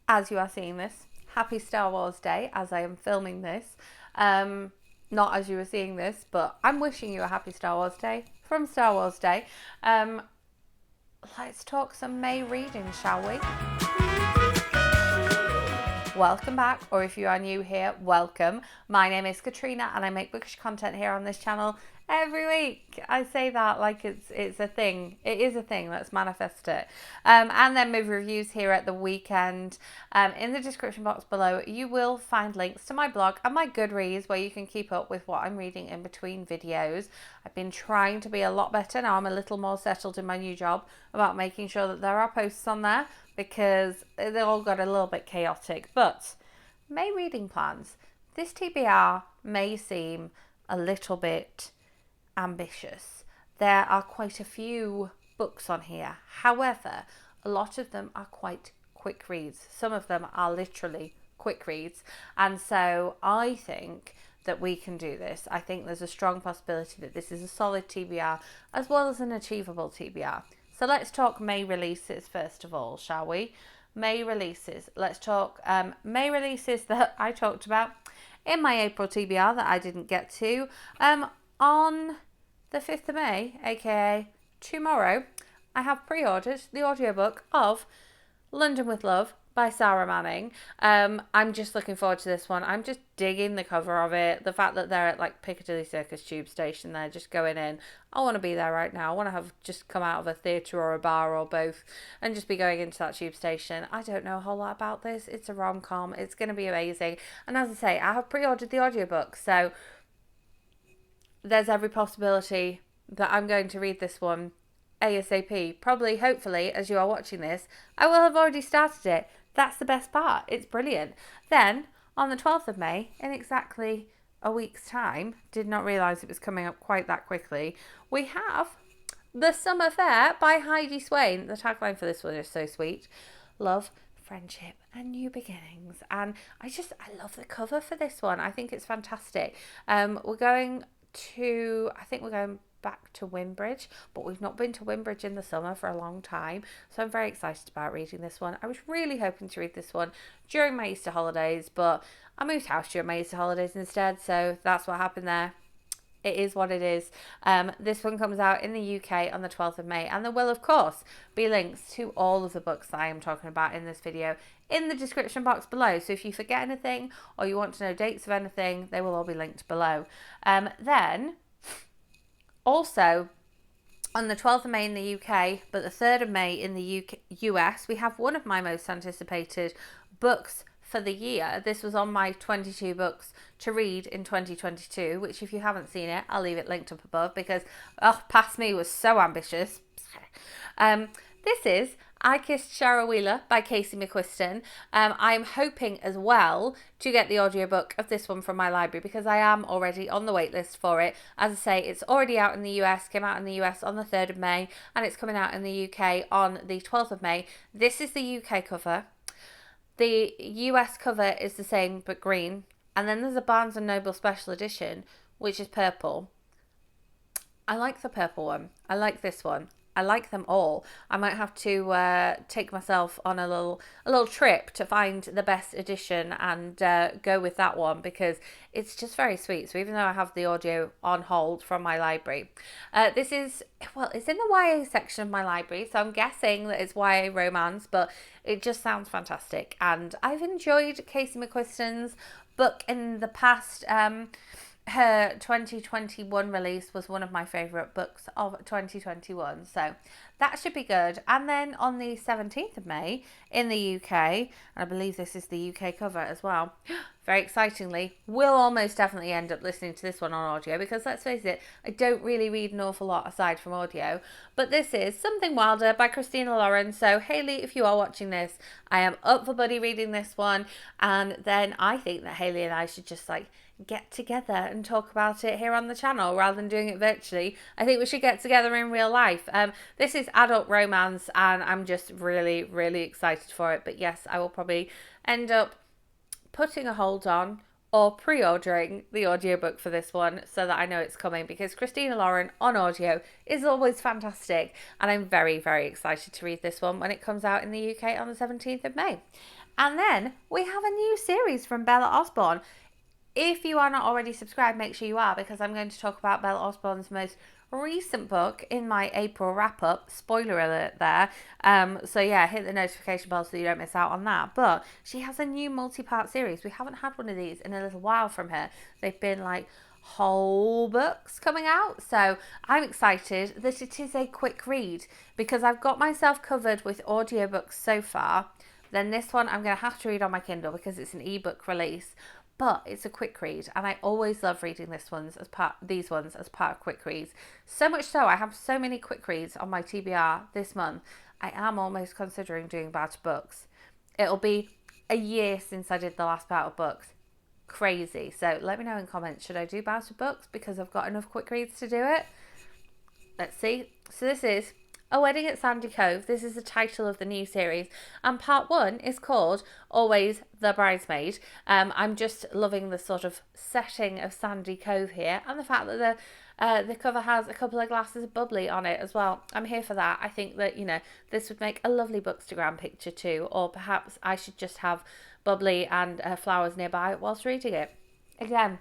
as you are seeing this, happy Star Wars Day as I am filming this. Not as you are seeing this, but I'm wishing you a happy Star Wars Day from Star Wars Day. Let's talk some May reading, shall we? Welcome back, or if you are new here, welcome. My name is Katrina and I make bookish content here on this channel every week. I say that like it's a thing. It is a thing. Let's manifest it. And then movie reviews here at the weekend. In the description box below, you will find links to my blog and my Goodreads where you can keep up with what I'm reading in between videos. I've been trying to be a lot better now. I'm a little more settled in my new job about making sure that there are posts on there, because they all got a little bit chaotic. But May reading plans. This TBR may seem a little bit ambitious. There are quite a few books on here. However, a lot of them are quite quick reads. Some of them are literally quick reads. And so I think that we can do this. I think there's a strong possibility that this is a solid TBR as well as an achievable TBR. So let's talk May releases first of all, shall we? May releases. Let's talk May releases that I talked about in my April TBR that I didn't get to. On the 5th of May, aka tomorrow, I have pre-ordered the audiobook of London with Love by Sarra Manning. I'm just looking forward to this one. I'm just digging the cover of it. The fact that they're at like Piccadilly Circus tube station, they're just going in. I want to be there right now. I want to have just come out of a theatre or a bar or both and just be going into that tube station. I don't know a whole lot about this. It's a rom-com. It's going to be amazing. And as I say, I have pre-ordered the audiobook, so there's every possibility that I'm going to read this one ASAP. Probably, hopefully, as you are watching this, I will have already started it. That's the best part. It's brilliant. Then, on the 12th of May, in exactly a week's time, did not realise it was coming up quite that quickly, we have The Summer Fair by Heidi Swain. The tagline for this one is so sweet. Love, friendship and new beginnings. And I love the cover for this one. I think it's fantastic. We're going back to Wimbridge, but we've not been to Wimbridge in the summer for a long time, so I'm very excited about reading this one. I was really hoping to read this one during my Easter holidays, but I moved house during my Easter holidays instead, so that's what happened there. It is what it is. This one comes out in the UK on the 12th of May, and there will, of course, be links to all of the books that I am talking about in this video in the description box below. So if you forget anything or you want to know dates of anything, they will all be linked below. Then, also, on the 12th of May in the UK, but the 3rd of May in the US, we have one of my most anticipated books for the year. This was on my 22 books to read in 2022, which if you haven't seen it, I'll leave it linked up above because, Past Me was so ambitious. This is I Kissed Shara Wheeler by Casey McQuistin. I'm hoping as well to get the audiobook of this one from my library because I am already on the wait list for it. As I say, it's already out in the US, came out in the US on the 3rd of May, and it's coming out in the UK on the 12th of May. This is the UK cover. The US cover is the same but green, and then there's a Barnes & Noble special edition, which is purple. I like the purple one. I like this one. I like them all. I might have to take myself on a little trip to find the best edition and go with that one because it's just very sweet. So even though I have the audio on hold from my library, this is, well, it's in the YA section of my library, so I'm guessing that it's YA romance, but it just sounds fantastic. And I've enjoyed Casey McQuistin's book in the past. Her 2021 release was one of my favourite books of 2021, so that should be good. And then on the 17th of May in the UK, and I believe this is the UK cover as well, very excitingly, we'll almost definitely end up listening to this one on audio because let's face it, I don't really read an awful lot aside from audio, but this is Something Wilder by Christina Lauren. So Hayley, if you are watching this, I am up for buddy reading this one, and then I think that Hayley and I should just get together and talk about it here on the channel rather than doing it virtually. I think we should get together in real life. This is adult romance and I'm just really, really excited for it. But yes, I will probably end up putting a hold on or pre-ordering the audiobook for this one so that I know it's coming, because Christina Lauren on audio is always fantastic and I'm very, very excited to read this one when it comes out in the UK on the 17th of May. And then we have a new series from Bella Osborne. If you are not already subscribed, make sure you are, because I'm going to talk about Bella Osborne's most recent book in my April wrap-up. Spoiler alert there. So yeah, hit the notification bell so you don't miss out on that. But she has a new multi-part series. We haven't had one of these in a little while from her. They've been like whole books coming out, so I'm excited that it is a quick read, because I've got myself covered with audiobooks so far. Then this one I'm going to have to read on my Kindle because it's an ebook release, but it's a quick read, and I always love reading these ones as part of quick reads. So much so I have so many quick reads on my TBR this month. I am almost considering doing Battle Books. It'll be a year since I did the last Battle Books. Crazy. So let me know in comments, should I do Battle Books because I've got enough quick reads to do it? Let's see. So this is A Wedding at Sandy Cove. This is the title of the new series, and part 1 is called Always the Bridesmaid. I'm just loving the sort of setting of Sandy Cove here, and the fact that the cover has a couple of glasses of bubbly on it as well. I'm here for that. I think that, this would make a lovely Bookstagram picture too, or perhaps I should just have bubbly and flowers nearby whilst reading it. Again,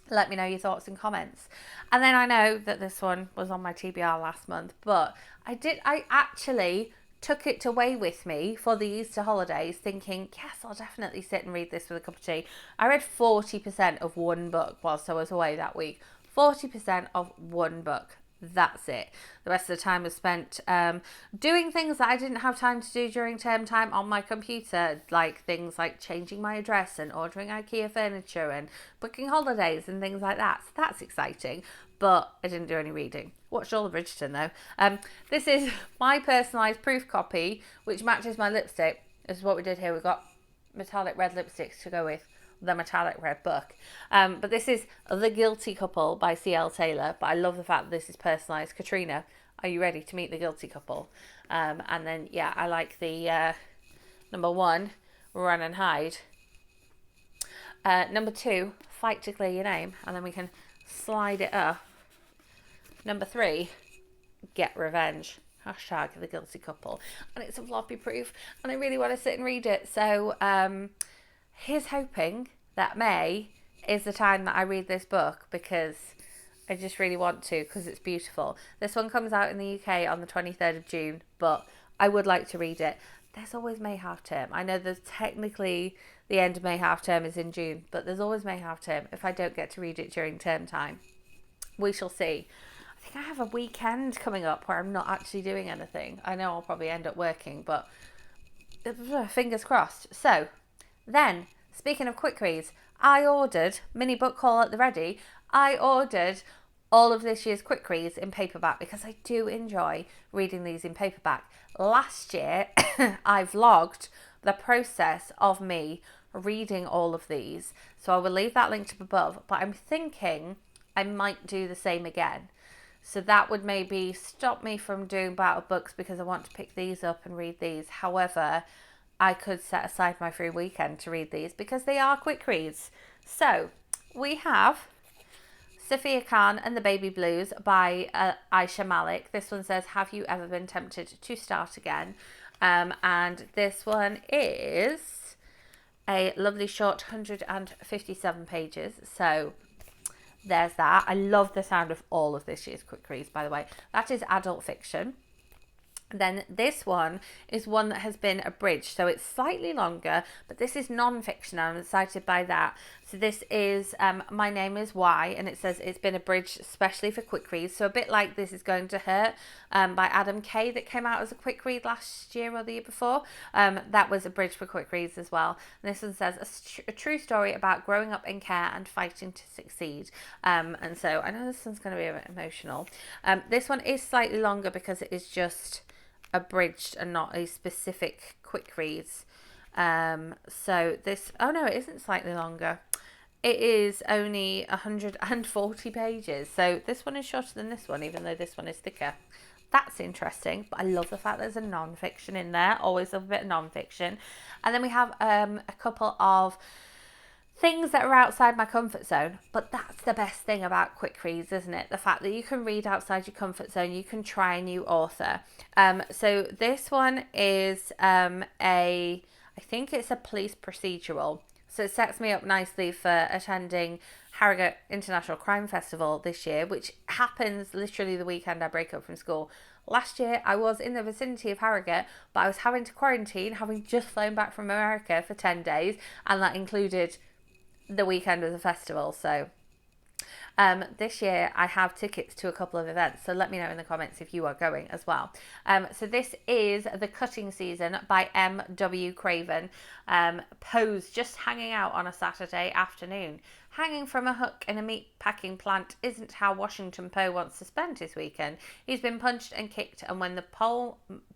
let me know your thoughts and comments. And then I know that this one was on my TBR last month, but I actually took it away with me for the Easter holidays thinking, yes, I'll definitely sit and read this with a cup of tea. I read 40% of one book whilst I was away that week. 40% of one book. That's it. The rest of the time was spent doing things that I didn't have time to do during term time on my computer, like things like changing my address and ordering IKEA furniture and booking holidays and things like that. So that's exciting, but I didn't do any reading. Watched all of Bridgerton though. This is my personalised proof copy, which matches my lipstick. This is what we did here. We've got metallic red lipsticks to go with the metallic red book. But this is The Guilty Couple by C.L. Taylor. But I love the fact that this is personalised. Katrina, are you ready to meet the guilty couple? And then, yeah, I like the number 1, Run and Hide. Number 2, Fight to Clear Your Name. And then we can slide it up. Number 3, Get Revenge. Hashtag The Guilty Couple. And it's a floppy proof. And I really want to sit and read it. So, here's hoping that May is the time that I read this book, because I just really want to, because it's beautiful. This one comes out in the UK on the 23rd of June, but I would like to read it. There's always May half term. I know there's technically the end of May half term is in June, but there's always May half term if I don't get to read it during term time. We shall see. I think I have a weekend coming up where I'm not actually doing anything. I know I'll probably end up working, but fingers crossed. So, then, speaking of quick reads, I ordered, mini book haul at the ready, I ordered all of this year's quick reads in paperback because I do enjoy reading these in paperback. Last year, I vlogged the process of me reading all of these, so I will leave that linked up above, but I'm thinking I might do the same again. So that would maybe stop me from doing Battle Books because I want to pick these up and read these. However, I could set aside my free weekend to read these because they are quick reads. So we have Sofia Khan and the Baby Blues by Ayisha Malik. This one says, have you ever been tempted to start again? And this one is a lovely short 157 pages. So there's that. I love the sound of all of this year's quick reads, by the way. That is adult fiction. Then this one is one that has been abridged, so it's slightly longer, but this is non-fiction. I'm excited by that. So this is My Name is Why, and it says it's been abridged especially for quick reads. So a bit like This Is Going to Hurt by Adam Kay that came out as a quick read last year or the year before. That was abridged for quick reads as well. And this one says a true story about growing up in care and fighting to succeed. And so I know this one's going to be a bit emotional. This one is slightly longer because it is just abridged and not a specific quick reads. So this, oh no, it isn't slightly longer. It is only 140 pages. So this one is shorter than this one, even though this one is thicker. That's interesting, but I love the fact there's a non-fiction in there. Always love a bit of non-fiction. And then we have a couple of things that are outside my comfort zone, but that's the best thing about quick reads, isn't it? The fact that you can read outside your comfort zone, you can try a new author. So this one is I I think it's a police procedural. So it sets me up nicely for attending Harrogate International Crime Festival this year, which happens literally the weekend I break up from school. Last year, I was in the vicinity of Harrogate, but I was having to quarantine, having just flown back from America for 10 days, and that included the weekend of the festival. So this year I have tickets to a couple of events, so let me know in the comments if you are going as well. So this is The Cutting Season by M.W. Craven. Pose just hanging out on a Saturday afternoon. Hanging from a hook in a meat packing plant isn't how Washington Poe wants to spend his weekend. He's been punched and kicked, and when the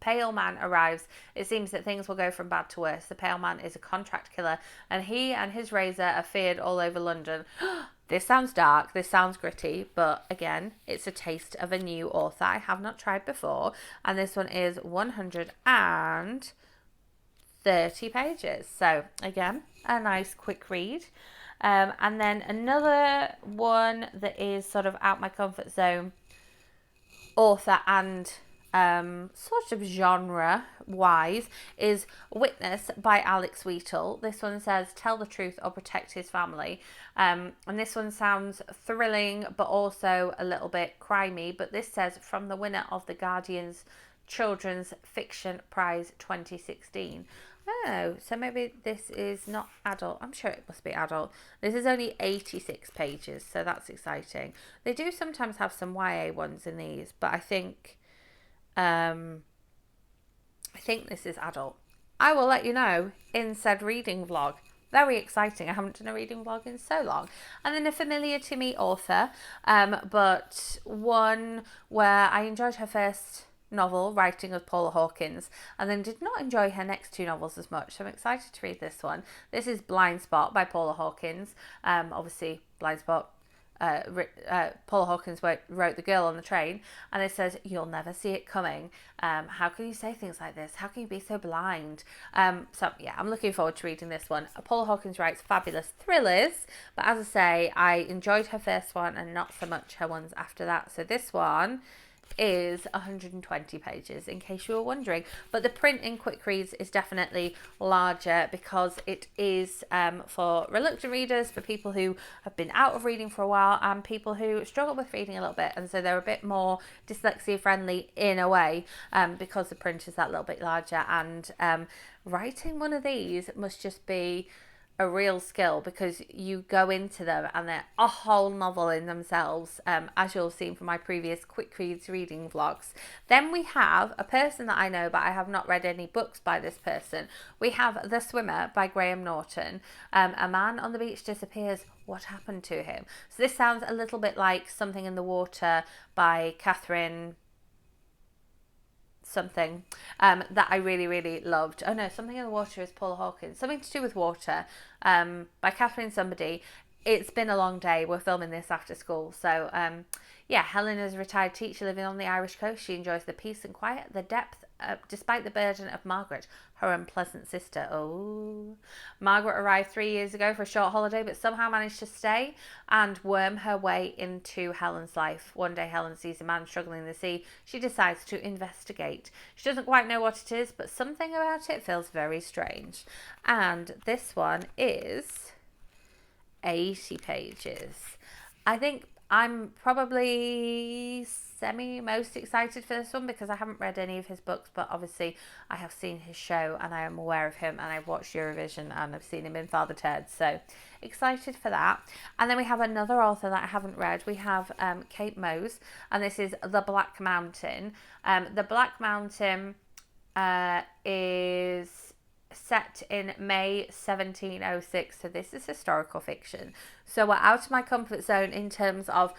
pale man arrives, it seems that things will go from bad to worse. The pale man is a contract killer, and he and his razor are feared all over London. This sounds dark, this sounds gritty, but again, it's a taste of a new author I have not tried before, and this one is 130 pages. So again, a nice quick read. And then another one that is sort of out my comfort zone, author and sort of genre wise, is Witness by Alex Wheatle. This one says tell the truth or protect his family, and this one sounds thrilling but also a little bit crimey. But this says from the winner of the Guardian's Children's Fiction Prize 2016. Oh, so maybe this is not adult. I'm sure it must be adult. This is only 86 pages, so that's exciting. They do sometimes have some YA ones in these, but I think this is adult. I will let you know in said reading vlog. Very exciting. I haven't done a reading vlog in so long. And then a familiar to me author, but one where I enjoyed her first novel, writing of Paula Hawkins, and then did not enjoy her next two novels as much. So I'm excited to read this one. This is Blind Spot by Paula Hawkins. Obviously, Blind Spot. Paula Hawkins wrote The Girl on the Train, and it says you'll never see it coming. How can you say things like this? How can you be so blind? So yeah, I'm looking forward to reading this one. Paula Hawkins writes fabulous thrillers, but as I say, I enjoyed her first one and not so much her ones after that. So this one is 120 pages, in case you were wondering, but the print in quick reads is definitely larger because it is for reluctant readers, for people who have been out of reading for a while, and people who struggle with reading a little bit, and so they're a bit more dyslexia friendly in a way, because the print is that little bit larger. And writing one of these must just be a real skill, because you go into them and they're a whole novel in themselves, as you'll have seen from my previous quick reads reading vlogs. Then we have a person that I know, but I have not read any books by this person. We have The Swimmer by Graham Norton. A man on the beach disappears. What happened to him? So this sounds a little bit like Something in the Water by Catherine something, that I really loved. Oh no, Something in the Water is Paula Hawkins. Something to do with water, by Catherine somebody. It's been a long day. We're filming this after school. So yeah, Helen is a retired teacher living on the Irish coast. She enjoys the peace and quiet, the depth, despite the burden of Margaret, her unpleasant sister. Oh, Margaret arrived 3 years ago for a short holiday, but somehow managed to stay and worm her way into Helen's life. One day Helen sees a man struggling in the sea. She decides to investigate. She doesn't quite know what it is, but something about it feels very strange. And this one is 80 pages. I think I'm probably most excited for this one because I haven't read any of his books, but obviously I have seen his show and I am aware of him, and I've watched Eurovision and I've seen him in Father Ted, so excited for that. And then we have another author that I haven't read. We have Kate Mosse, and this is The Black Mountain. The Black Mountain is set in May 1706, so this is historical fiction. So we're out of my comfort zone in terms of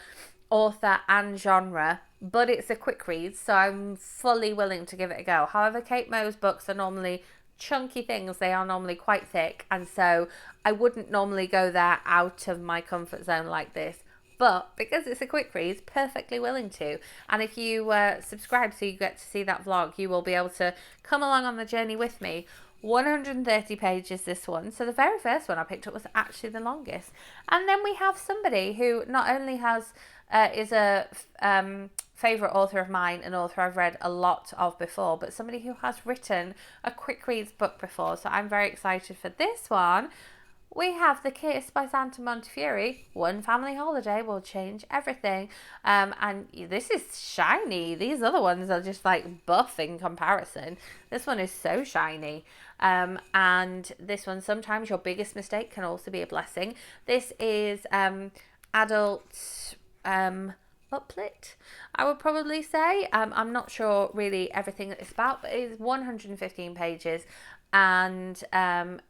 author and genre, but it's a quick read, so I'm fully willing to give it a go. However, Kate Mosse books are normally chunky things. They are normally quite thick, and so I wouldn't normally go there out of my comfort zone like this. But because it's a quick read, perfectly willing to. And if you subscribe so you get to see that vlog, you will be able to come along on the journey with me 130 pages, this one. So the very first one I picked up was actually the longest. And then we have somebody who not only is a favourite author of mine, an author I've read a lot of before, but somebody who has written a quick reads book before. So I'm very excited for this one. We have The Kiss by Santa Montefiore. One family holiday will change everything. And this is shiny. These other ones are just like buff in comparison. This one is so shiny. And this one, sometimes your biggest mistake can also be a blessing. This is adult uplit, I would probably say. I'm not sure really everything that it's about, but it is 115 pages. And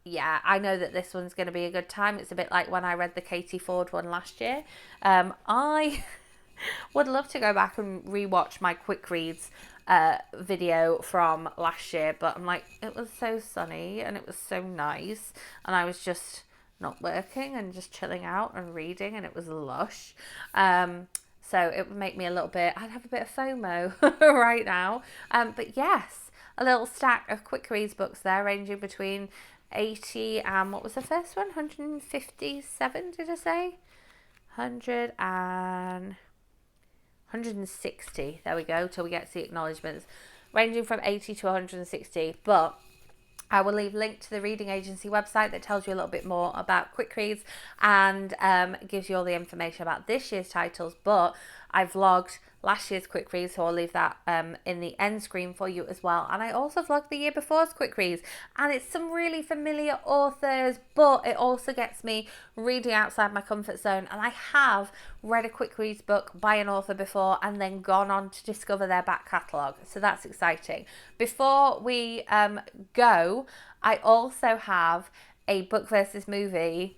yeah, I know that this one's going to be a good time. It's a bit like when I read the Katie Ford one last year. I would love to go back and rewatch my quick reads video from last year, but I'm like, it was so sunny and it was so nice, and I was just not working and just chilling out and reading, and it was lush. So it would make me a little bit, I'd have a bit of FOMO right now. But yes, a little stack of quick reads books there, ranging between 80 and, what was the first one? 157, did I say? 160. There we go, till we get to the acknowledgements. Ranging from 80 to 160. But I will leave a link to the reading agency website that tells you a little bit more about quick reads and gives you all the information about this year's titles. But I vlogged last year's quick reads, so I'll leave that in the end screen for you as well. And I also vlogged the year before's quick reads, and it's some really familiar authors, but it also gets me reading outside my comfort zone. And I have read a quick reads book by an author before and then gone on to discover their back catalogue, so that's exciting. Before we go, I also have a book versus movie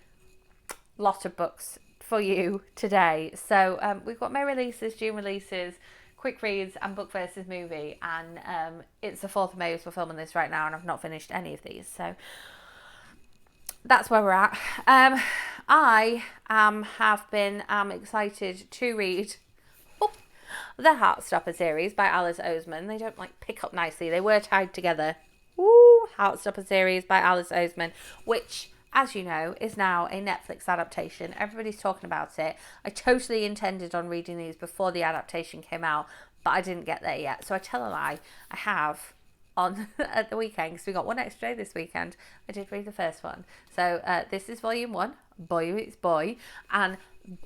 lot of books for you today. So we've got May releases, June releases, quick reads, and book versus movie. And it's the 4th of May as we're filming this right now, and I've not finished any of these. So that's where we're at. I have been excited to read the Heartstopper series by Alice Oseman. They don't like pick up nicely. They were tied together. Woo! Heartstopper series by Alice Oseman, which, as you know, is now a Netflix adaptation. Everybody's talking about it. I totally intended on reading these before the adaptation came out, but I didn't get there yet. So I tell a lie. I have on at the weekend, because we got one extra day this weekend. I did read the first one. So this is volume 1. Boy Meets Boy. And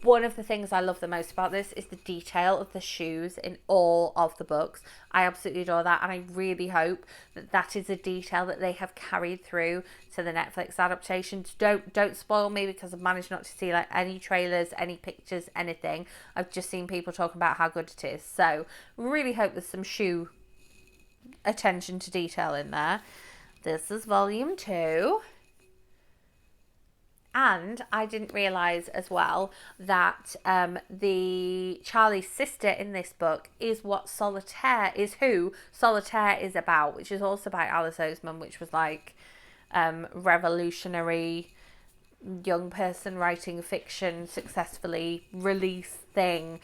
one of the things I love the most about this is the detail of the shoes in all of the books. I absolutely adore that, and I really hope that that is a detail that they have carried through to the Netflix adaptations. Don't spoil me, because I've managed not to see like any trailers, any pictures, anything. I've just seen people talking about how good it is. So really hope there's some shoe attention to detail in there. This is volume 2. And I didn't realise as well that the Charlie's sister in this book is what Solitaire is, who Solitaire is about, which is also by Alice Oseman, which was like revolutionary young person writing fiction successfully release thing.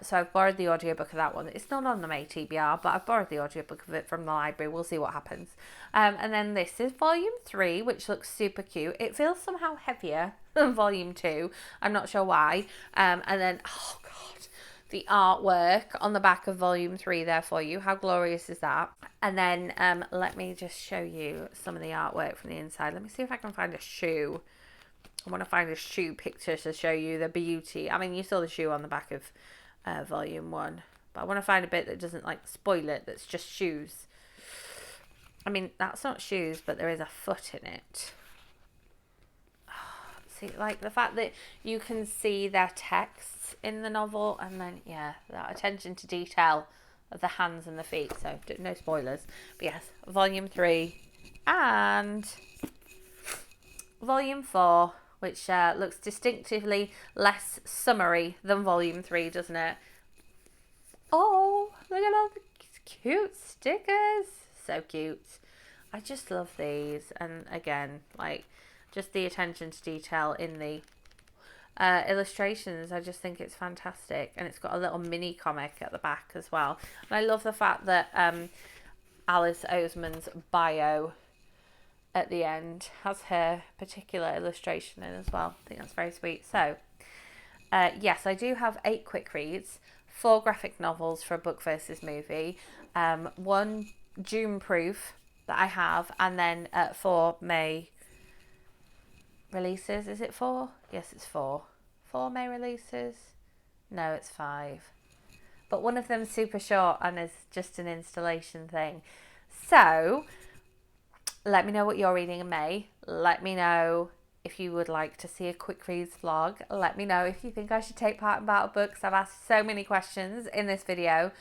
So I've borrowed the audiobook of that one. It's not on the May TBR, but I've borrowed the audiobook of it from the library. We'll see what happens. And then this is volume 3, which looks super cute. It feels somehow heavier than volume 2. I'm not sure why. And then, oh God, the artwork on the back of volume 3 there for you. How glorious is that? And then let me just show you some of the artwork from the inside. Let me see if I can find a shoe. I want to find a shoe picture to show you the beauty. I mean, you saw the shoe on the back of volume 1, but I want to find a bit that doesn't like spoil it, that's just shoes. I mean, that's not shoes, but there is a foot in it. See, like the fact that you can see their texts in the novel, and then, yeah, that attention to detail of the hands and the feet. So, no spoilers. But yes, volume 3 and volume 4, which looks distinctively less summery than volume 3, doesn't it? Oh, look at all the cute stickers. So cute. I just love these. And again, like, just the attention to detail in the illustrations. I just think it's fantastic. And it's got a little mini comic at the back as well. And I love the fact that Alice Oseman's bio at the end. Has her particular illustration in as well. I think that's very sweet. So, yes, I do have 8 quick reads, 4 graphic novels for a book versus movie, 1 June proof that I have, and then 4 May releases. Is it 4? Yes, it's 4. 4 May releases? No, it's 5. But one of them's super short and is just an installation thing. So, let me know what you're reading in May. Let me know if you would like to see a quick reads vlog. Let me know if you think I should take part in Battle Books. I've asked so many questions in this video.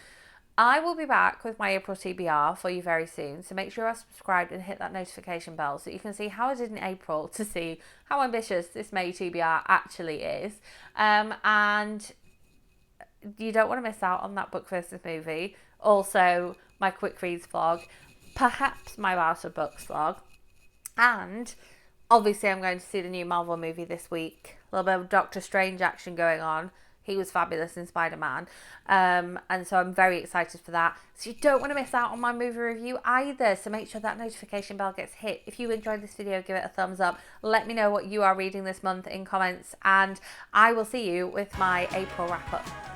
I will be back with my April TBR for you very soon, so make sure you're subscribed and hit that notification bell so you can see how I did in April, to see how ambitious this May TBR actually is. And you don't want to miss out on that book versus movie. Also, my quick reads vlog, perhaps my Battle Books vlog, and obviously I'm going to see the new Marvel movie this week. A little bit of Doctor Strange action going on. He was fabulous in Spider-Man. And so I'm very excited for that. So you don't want to miss out on my movie review either. So make sure that notification bell gets hit. If you enjoyed this video, give it a thumbs up. Let me know what you are reading this month in comments. And I will see you with my April wrap-up.